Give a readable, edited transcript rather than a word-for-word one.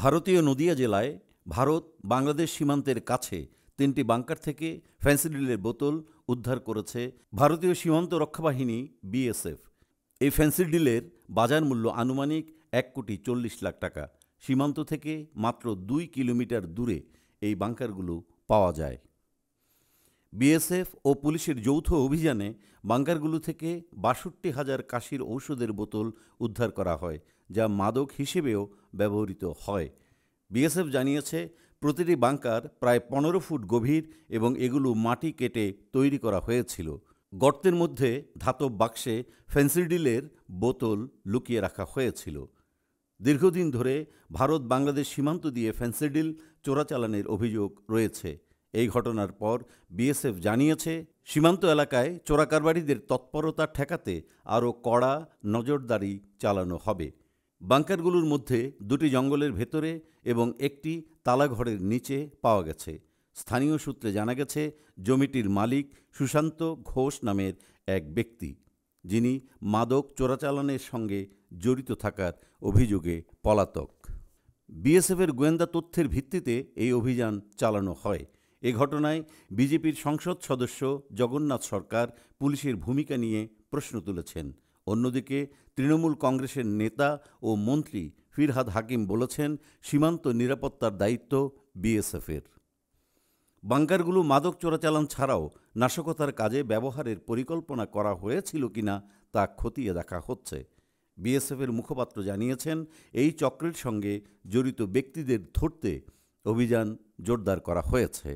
ভারতীয় নদিয়া জেলায় ভারত বাংলাদেশ সীমান্তের কাছে ৩টি বাংকার থেকে ফেন্সিডিলের বোতল উদ্ধার করেছে ভারতীয় সীমান্ত রক্ষাবাহিনী বিএসএফ। এই ফেন্সিডিলের বাজার মূল্য আনুমানিক ১,৪০,০০,০০০ টাকা। সীমান্ত থেকে মাত্র ২ কিলোমিটার দূরে এই বাংকারগুলো পাওয়া যায়। বিএসএফ ও পুলিশের যৌথ অভিযানে বাংকারগুলো থেকে ৬২,০০০ কাশির ঔষধের বোতল উদ্ধার করা হয়, যা মাদক হিসেবেও ব্যবহৃত হয়। বিএসএফ জানিয়েছে, প্রতিটি বাংকার প্রায় ১৫ ফুট গভীর এবং এগুলো মাটি কেটে তৈরি করা হয়েছিল। গর্তের মধ্যে ধাতব বাক্সে ফেন্সিডিলের বোতল লুকিয়ে রাখা হয়েছিল। দীর্ঘদিন ধরে ভারত বাংলাদেশ সীমান্ত দিয়ে ফেন্সিডিল চোরাচালানের অভিযোগ রয়েছে। এই ঘটনার পর বিএসএফ জানিয়েছে, সীমান্ত এলাকায় চোরাকারবারিদের তৎপরতা ঠেকাতে আরও কড়া নজরদারি চালানো হবে। বাংকারগুলোর মধ্যে ২টি জঙ্গলের ভেতরে এবং একটি তালাঘরের নিচে পাওয়া গেছে। স্থানীয় সূত্রে জানা গেছে, জমিটির মালিক সুশান্ত ঘোষ নামের এক ব্যক্তি, যিনি মাদক চোরাচালানের সঙ্গে জড়িত থাকার অভিযোগে পলাতক। বিএসএফের গোয়েন্দা তথ্যের ভিত্তিতে এই অভিযান চালানো হয়। এ ঘটনায় বিজেপির সংসদ সদস্য জগন্নাথ সরকার পুলিশের ভূমিকা নিয়ে প্রশ্ন তুলেছেন। অন্যদিকে তৃণমূল কংগ্রেসের নেতা ও মন্ত্রী ফিরহাদ হাকিম বলেছেন, সীমান্ত নিরাপত্তার দায়িত্ব বিএসএফের। বাংকারগুলো মাদক চোরাচালান ছাড়াও নাশকতার কাজে ব্যবহারের পরিকল্পনা করা হয়েছিল কিনা তা খতিয়ে দেখা হচ্ছে। বিএসএফের মুখপাত্র জানিয়েছেন, এই চক্রের সঙ্গে জড়িত ব্যক্তিদের ধরতে অভিযান জোরদার করা হয়েছে।